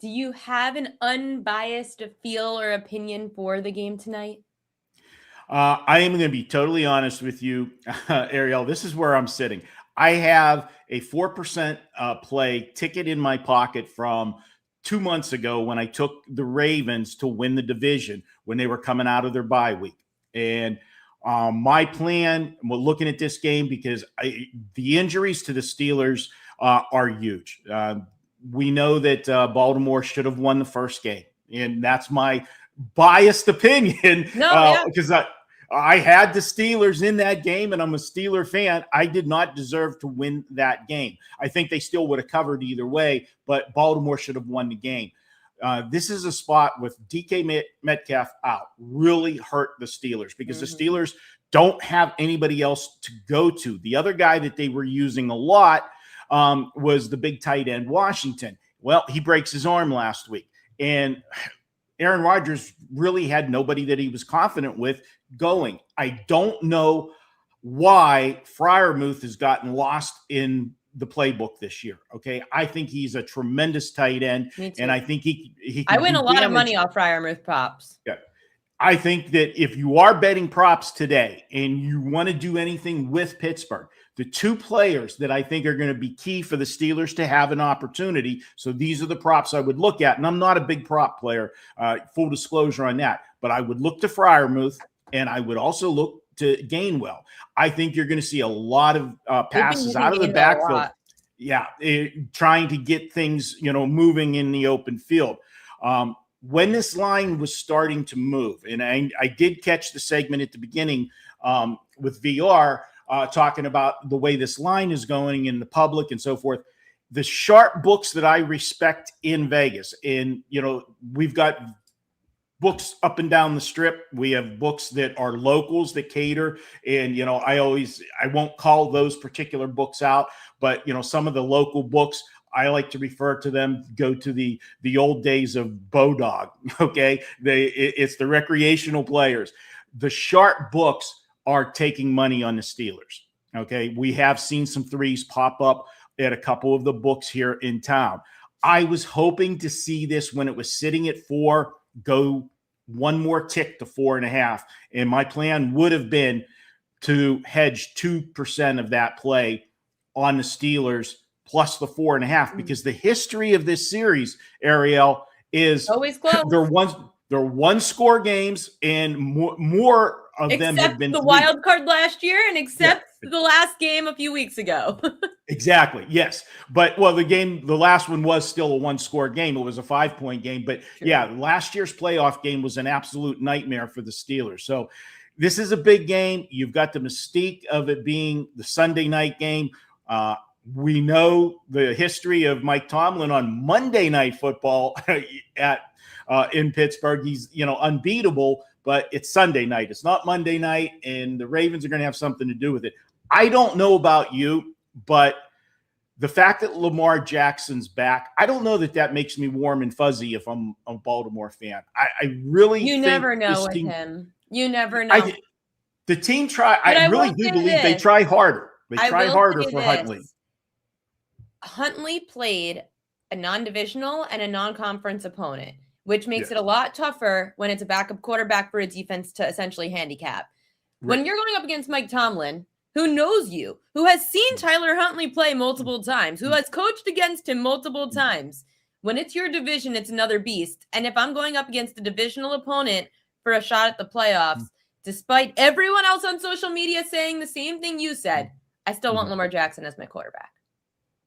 Do you have an unbiased feel or opinion for the game tonight? I am going to be totally honest with you, Ariel. This is where I'm sitting. I have a 4% play ticket in my pocket from 2 months ago when I took the Ravens to win the division when they were coming out of their bye week. And my plan, we're looking at this game because the injuries to the Steelers are huge. We know that Baltimore should have won the first game, and that's my biased opinion. Because I had the Steelers in that game, and I'm a Steeler fan. I did not deserve to win that game. I think they still would have covered either way, but Baltimore should have won the game. This is a spot with DK Metcalf out really hurt the Steelers because the Steelers don't have anybody else to go to. The other guy that they were using a lot was the big tight end Washington. Well, he breaks his arm last week, and Aaron Rodgers really had nobody that he was confident with going. I don't know why Freiermuth has gotten lost in the playbook this year. Okay. I think he's a tremendous tight end, and I think he I win a lot of money off Freiermuth props. Yeah. I think that if you are betting props today and you want to do anything with Pittsburgh, the two players that I think are going to be key for the Steelers to have an opportunity. So these are the props I would look at. And I'm not a big prop player, full disclosure on that, but I would look to Freiermuth, and I would also look to Gainwell. I think you're going to see a lot of passes out of the backfield. Yeah. Trying to get things, moving in the open field. When this line was starting to move, and I did catch the segment at the beginning with VR talking about the way this line is going in the public and so forth. The sharp books that I respect in Vegas, and, we've got books up and down the strip. We have books that are locals that cater. And, I won't call those particular books out, but, some of the local books I like to refer to them, go to the old days of Bodog. Okay. It's the recreational players. The sharp books are taking money on the Steelers. Okay. We have seen some threes pop up at a couple of the books here in town. I was hoping to see this when it was sitting at 4, go one more tick to 4.5. And my plan would have been to hedge 2% of that play on the Steelers plus the 4.5, because the history of this series, Ariel, is always close. They're one score games, and more of them have been the wild card last year, and except the last game a few weeks ago. Exactly. Yes. But the last one was still a 1-score game. It was a 5-point game. But last year's playoff game was an absolute nightmare for the Steelers. So this is a big game. You've got the mystique of it being the Sunday night game. We know the history of Mike Tomlin on Monday Night Football in Pittsburgh. He's, unbeatable, but it's Sunday night. It's not Monday night, and the Ravens are going to have something to do with it. I don't know about you, but the fact that Lamar Jackson's back, I don't know that makes me warm and fuzzy if I'm a Baltimore fan. I really think never know with him. You never know. The team I really do believe they try harder. They try harder for Huntley. Huntley played a non-divisional and a non-conference opponent, which makes it a lot tougher when it's a backup quarterback for a defense to essentially handicap. Right. When you're going up against Mike Tomlin, who knows you, who has seen Tyler Huntley play multiple times, who has coached against him multiple times. When it's your division, it's another beast. And if I'm going up against a divisional opponent for a shot at the playoffs, despite everyone else on social media saying the same thing you said, I still want Lamar Jackson as my quarterback.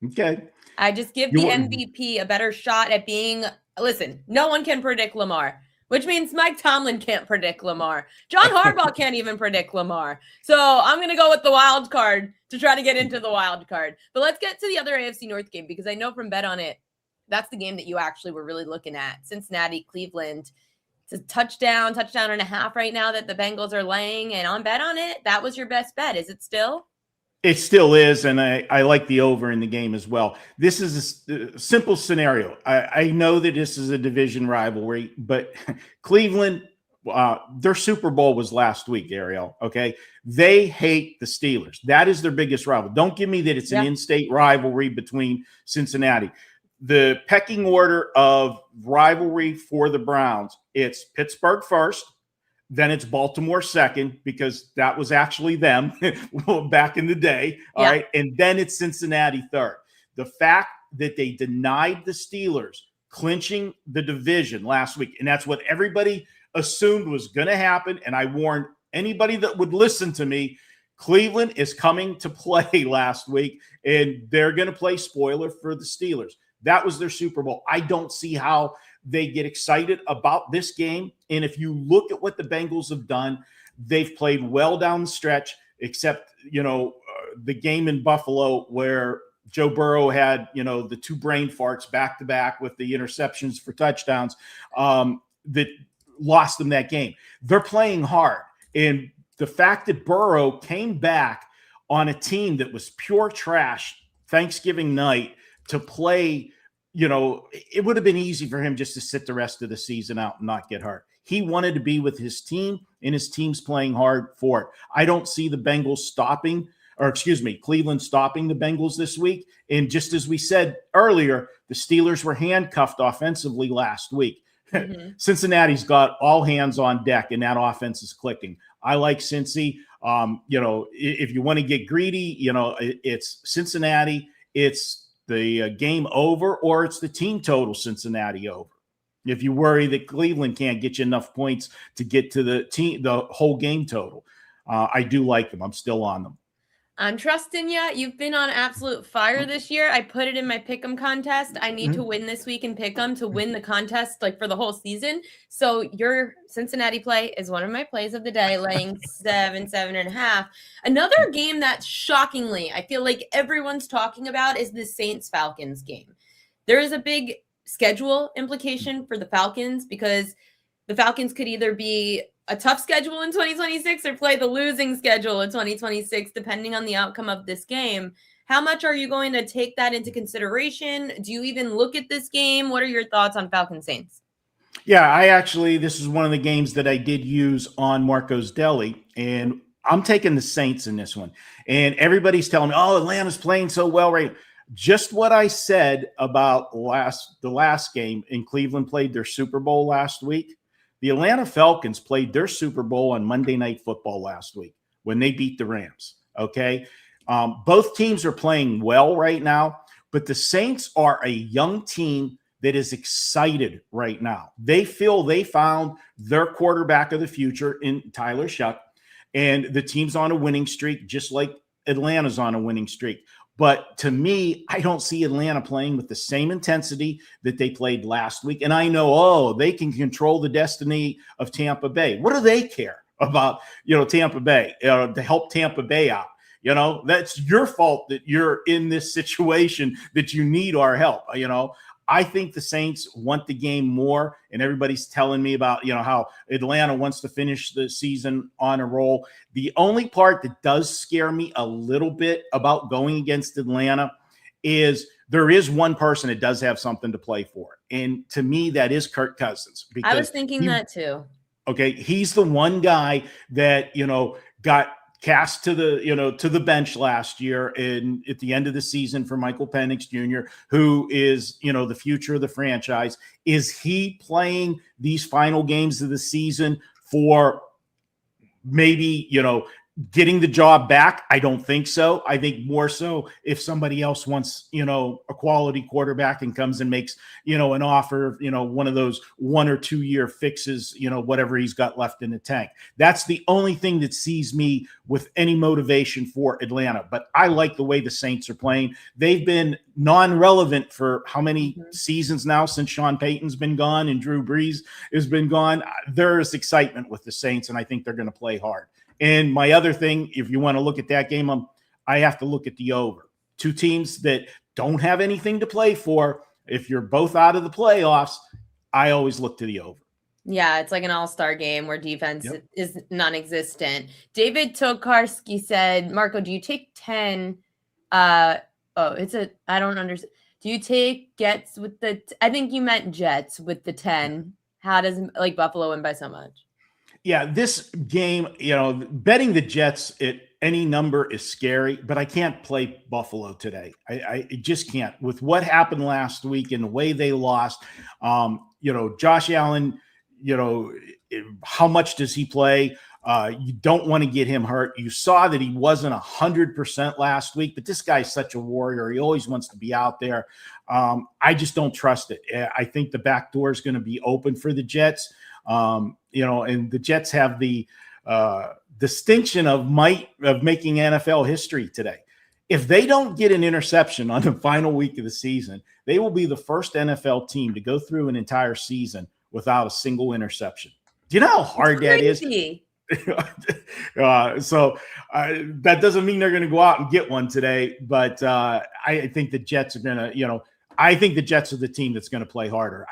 Okay. I just give the MVP a better shot at being, listen, no one can predict Lamar, which means Mike Tomlin can't predict Lamar. John Harbaugh can't even predict Lamar. So I'm going to go with the wild card to try to get into the wild card. But let's get to the other AFC North game, because I know from Bet On It, that's the game that you actually were really looking at. Cincinnati, Cleveland. It's a touchdown and a half right now that the Bengals are laying. And on Bet On It, that was your best bet. Is it still? It still is, and I like the over in the game as well. This is a simple scenario. I know that this is a division rivalry, but Cleveland, their Super Bowl was last week, Ariel, okay? They hate the Steelers. That is their biggest rival. Don't give me that it's an in-state rivalry between Cincinnati. The pecking order of rivalry for the Browns, it's Pittsburgh first, then it's Baltimore second, because that was actually them back in the day. All right. And then it's Cincinnati third. The fact that they denied the Steelers clinching the division last week, and that's what everybody assumed was going to happen. And I warned anybody that would listen to me, Cleveland is coming to play last week, and they're going to play spoiler for the Steelers. That was their Super Bowl. I don't see how they get excited about this game. And if you look at what the Bengals have done, they've played well down the stretch, except, the game in Buffalo where Joe Burrow had, the 2 brain farts back to back with the interceptions for touchdowns that lost them that game. They're playing hard. And the fact that Burrow came back on a team that was pure trash Thanksgiving night to play, it would have been easy for him just to sit the rest of the season out and not get hurt. He wanted to be with his team, and his team's playing hard for it. I don't see the Bengals Cleveland stopping the Bengals this week. And just as we said earlier, the Steelers were handcuffed offensively last week. Mm-hmm. Cincinnati's got all hands on deck, and that offense is clicking. I like Cincy. If you want to get greedy, it's Cincinnati. It's the game over, or it's the team total Cincinnati over. If you worry that Cleveland can't get you enough points to get to the whole game total, I do like them. I'm still on them. I'm trusting you. You've been on absolute fire this year. I put it in my pick'em contest. I need to win this week in pick'em to win the contest for the whole season. So your Cincinnati play is one of my plays of the day, laying 7.5. Another game that shockingly I feel like everyone's talking about is the Saints-Falcons game. There is a big schedule implication for the Falcons, because the Falcons could either be a tough schedule in 2026 or play the losing schedule in 2026, depending on the outcome of this game. How much are you going to take that into consideration? Do you even look at this game? What are your thoughts on Falcons Saints? Yeah, this is one of the games that I did use on Marco's Deli, and I'm taking the Saints in this one. And everybody's telling me, oh, Atlanta's playing so well right. Just what I said about the last game in Cleveland played their Super Bowl last week. The Atlanta Falcons played their Super Bowl on Monday Night Football last week when they beat the Rams. Okay. Both teams are playing well right now, but the Saints are a young team that is excited right now. They feel they found their quarterback of the future in Tyler Shuck, and the team's on a winning streak, just like Atlanta's on a winning streak. But to me, I don't see Atlanta playing with the same intensity that they played last week. And I know, they can control the destiny of Tampa Bay. What do they care about, Tampa Bay, to help Tampa Bay out? That's your fault that you're in this situation, that you need our help. I think the Saints want the game more, and everybody's telling me about, how Atlanta wants to finish the season on a roll. The only part that does scare me a little bit about going against Atlanta is there is one person that does have something to play for. And to me, that is Kirk Cousins. I was thinking that too. Okay. He's the one guy that, got cast to the bench last year and at the end of the season for Michael Penix Jr., who is, the future of the franchise. Is he playing these final games of the season for maybe, getting the job back? I don't think so. I think more so if somebody else wants, a quality quarterback and comes and makes, an offer, one of those 1 or 2 year fixes, whatever he's got left in the tank. That's the only thing that sees me with any motivation for Atlanta. But I like the way the Saints are playing. They've been non-relevant for how many seasons now since Sean Payton's been gone and Drew Brees has been gone. There's excitement with the Saints, and I think they're going to play hard. And my other thing, if you want to look at that game, I have to look at the over. Two teams that don't have anything to play for. If you're both out of the playoffs, I always look to the over. Yeah, it's like an all-star game where defense is non-existent. David Tokarski said, Marco, do you take 10? I don't understand. Do you take Jets with I think you meant Jets with the 10. How does Buffalo win by so much? Yeah, this game, betting the Jets at any number is scary, but I can't play Buffalo today. I just can't. With what happened last week and the way they lost, Josh Allen, how much does he play? You don't want to get him hurt. You saw that he wasn't 100% last week, but this guy's such a warrior. He always wants to be out there. I just don't trust it. I think the back door is going to be open for the Jets. And the Jets have the distinction of making NFL history today. If they don't get an interception on the final week of the season, they will be the first NFL team to go through an entire season without a single interception. Do you know how hard that is? So that doesn't mean they're going to go out and get one today, but I think the Jets are going to, I think the Jets are the team that's going to play harder.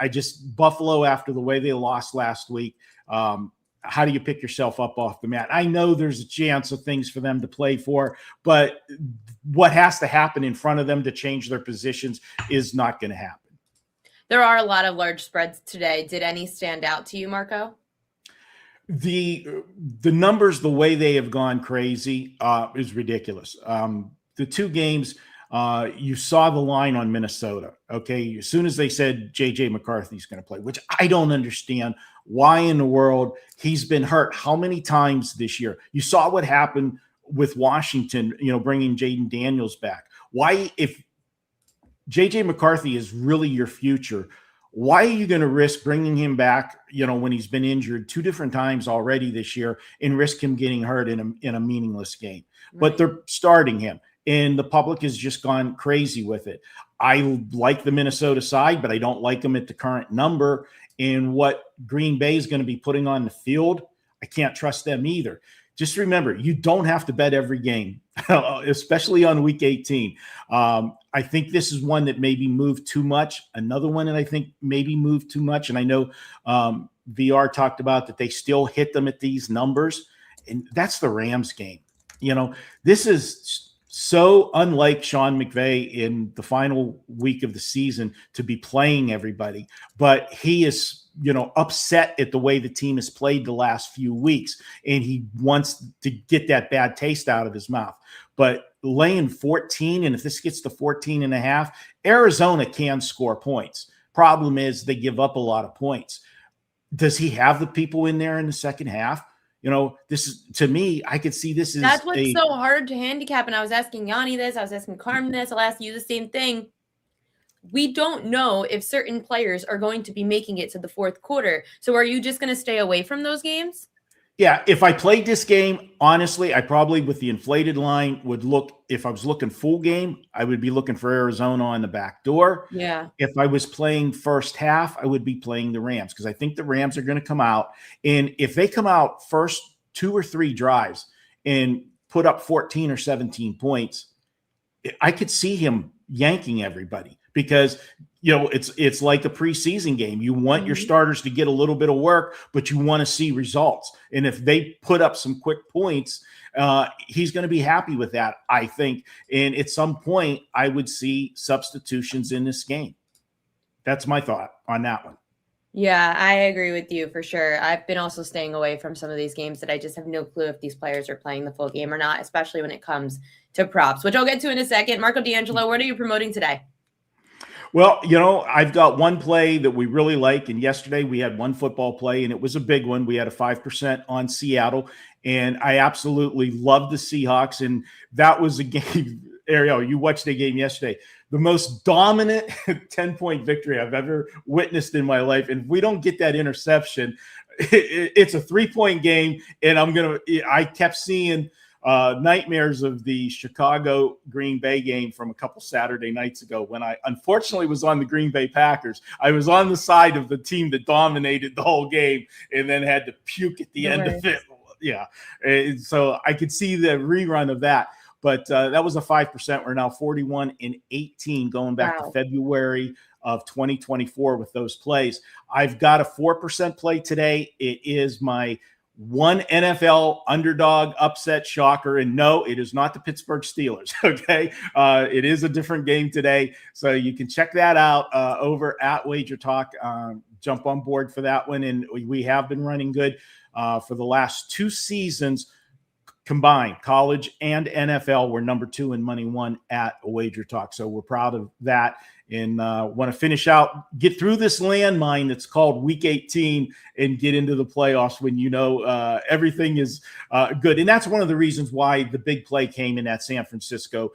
Buffalo, after the way they lost last week, how do you pick yourself up off the mat? I know there's a chance of things for them to play for, but what has to happen in front of them to change their positions is not going to happen. There are a lot of large spreads today. Did any stand out to you, Marco? The numbers, the way they have gone crazy is ridiculous. The two games, you saw the line on Minnesota. Okay. As soon as they said JJ McCarthy's going to play, which I don't understand why in the world he's been hurt. How many times this year? You saw what happened with Washington, bringing Jaden Daniels back. Why, if JJ McCarthy is really your future, why are you going to risk bringing him back, when he's been injured 2 different times already this year and risk him getting hurt in a meaningless game? Right. But they're starting him. And the public has just gone crazy with it. I like the Minnesota side, but I don't like them at the current number. And what Green Bay is going to be putting on the field, I can't trust them either. Just remember, you don't have to bet every game, especially on week 18. I think this is one that maybe moved too much. Another one that I think maybe moved too much. And I know VR talked about that they still hit them at these numbers. And that's the Rams game. This is so unlike Sean McVay in the final week of the season to be playing everybody, but he is, upset at the way the team has played the last few weeks, and he wants to get that bad taste out of his mouth. But laying 14, and if this gets to 14.5, Arizona can score points. Problem is they give up a lot of points. Does he have the people in there in the second half? This is, to me, I could see this as that's what's so hard to handicap. And I was asking Gianni this, I was asking Carmen this, I'll ask you the same thing. We don't know if certain players are going to be making it to the fourth quarter. So are you just going to stay away from those games? Yeah, if I played this game, honestly, I probably, with the inflated line, would look, if I was looking full game, I would be looking for Arizona on the back door. Yeah. If I was playing first half, I would be playing the Rams, because I think the Rams are going to come out. And if they come out first 2 or 3 drives and put up 14 or 17 points, I could see him yanking everybody, because it's like a preseason game. You want your starters to get a little bit of work, but you want to see results. And if they put up some quick points, he's going to be happy with that, I think. And at some point, I would see substitutions in this game. That's my thought on that one. Yeah, I agree with you for sure. I've been also staying away from some of these games that I just have no clue if these players are playing the full game or not, especially when it comes to props, which I'll get to in a second. Marco D'Angelo, what are you promoting today? Well, I've got one play that we really like, and yesterday we had one football play, and it was a big one. We had a 5% on Seattle, and I absolutely love the Seahawks, and that was a game. Ariel, you watched the game yesterday. The most dominant 10-point victory I've ever witnessed in my life, and if we don't get that interception, it's a 3-point game, and I kept seeing nightmares of the Chicago Green Bay game from a couple Saturday nights ago, when I unfortunately was on the Green Bay Packers. I was on the side of the team that dominated the whole game and then had to puke at the end of it. Yeah. And so I could see the rerun of that. But that was a 5%. We're now 41-18 going back to February of 2024 with those plays. I've got a 4% play today. It is my one NFL underdog upset shocker. And no, it is not the Pittsburgh Steelers. Okay. It is a different game today. So you can check that out over at WagerTalk. Jump on board for that one. And we have been running good for the last 2 seasons combined, college and NFL. We're number 2 in money won at WagerTalk. So we're proud of that. And want to finish out, get through this landmine that's called Week 18 and get into the playoffs when everything is good. And that's one of the reasons why the big play came in that San Francisco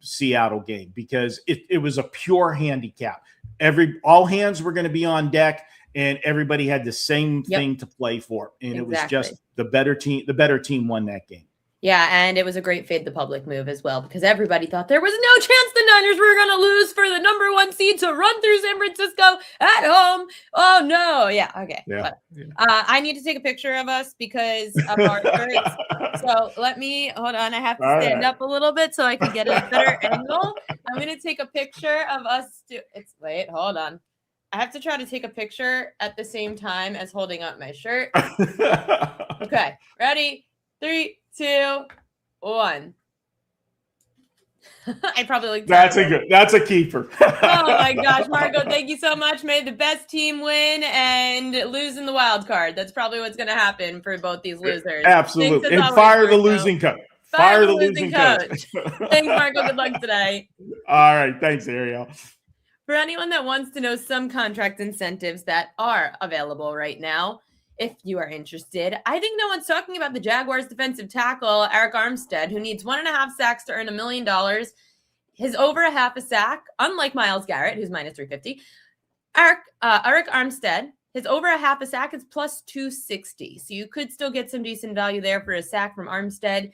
Seattle game, because it was a pure handicap. All hands were going to be on deck, and everybody had the same thing to play for. And it was just the better team. The better team won that game. Yeah, and it was a great fade the public move as well, because everybody thought there was no chance the Niners were going to lose for the number 1 seed to run through San Francisco at home. Oh, no. Yeah, okay. Yeah. But, I need to take a picture of us because of our shirts. So hold on. I have to stand up a little bit so I can get a better angle. I'm going to take a picture of us. Wait, hold on. I have to try to take a picture at the same time as holding up my shirt. Okay, ready? 3, 2, 1. I probably look terrible. That's a keeper. Oh my gosh, Marco, thank you so much. May the best team win and lose in the wild card. That's probably what's going to happen for both these losers. Absolutely. And fire the losing coach. Fire the losing coach. Thanks, Marco. Good luck today. All right. Thanks, Ariel. For anyone that wants to know some contract incentives that are available right now, if you are interested, I think no one's talking about the Jaguars defensive tackle, Eric Armstead, who needs 1.5 sacks to earn $1 million. His over a half a sack, unlike Myles Garrett, who's minus 350. Eric Armstead, his over a half a sack is plus 260. So you could still get some decent value there for a sack from Armstead.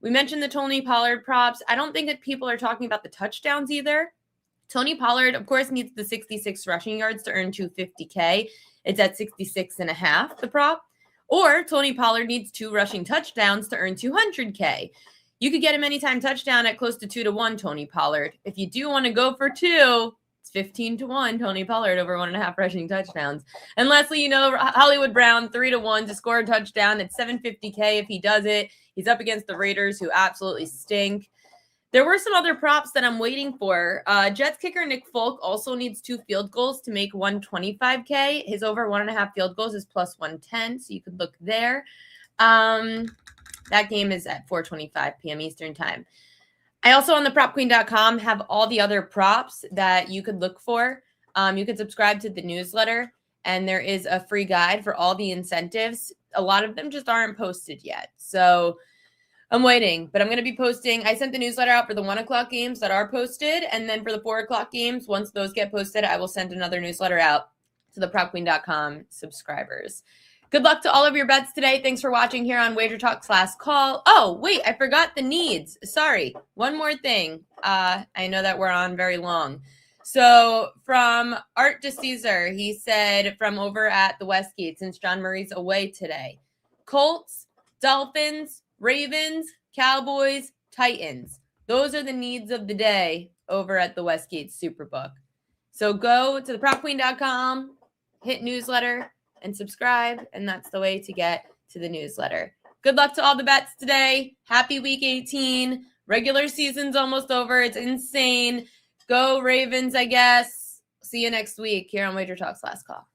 We mentioned the Tony Pollard props. I don't think that people are talking about the touchdowns either. Tony Pollard, of course, needs the 66 rushing yards to earn $250K. It's at 66.5, the prop. Or Tony Pollard needs 2 rushing touchdowns to earn $200K. You could get him anytime touchdown at close to 2-1, Tony Pollard. If you do want to go for 2, it's 15-1, Tony Pollard over 1.5 rushing touchdowns. And lastly, Hollywood Brown, 3-1 to score a touchdown at $750K if he does it. He's up against the Raiders, who absolutely stink. There were some other props that I'm waiting for. Jets kicker Nick Folk also needs 2 field goals to make 125K. His over 1.5 field goals is plus 110, so you could look there. That game is at 4:25 p.m. Eastern time. I also on the propqueen.com have all the other props that you could look for. You could subscribe to the newsletter, and there is a free guide for all the incentives. A lot of them just aren't posted yet. So I'm waiting, but I'm going to be posting. I sent the newsletter out for the 1 o'clock games that are posted. And then for the 4 o'clock games, once those get posted, I will send another newsletter out to the propqueen.com subscribers. Good luck to all of your bets today. Thanks for watching here on WagerTalk/call. Oh, wait, I forgot the needs. Sorry. One more thing. I know that we're on very long. So from Art DeCaesar, he said from over at the Westgate, since John Murray's away today, Colts, Dolphins, Ravens, Cowboys, Titans. Those are the needs of the day over at the Westgate Superbook. So go to thepropqueen.com, hit newsletter, and subscribe, and that's the way to get to the newsletter. Good luck to all the bets today. Happy week 18. Regular season's almost over. It's insane. Go Ravens, I guess. See you next week here on WagerTalk's Last Call.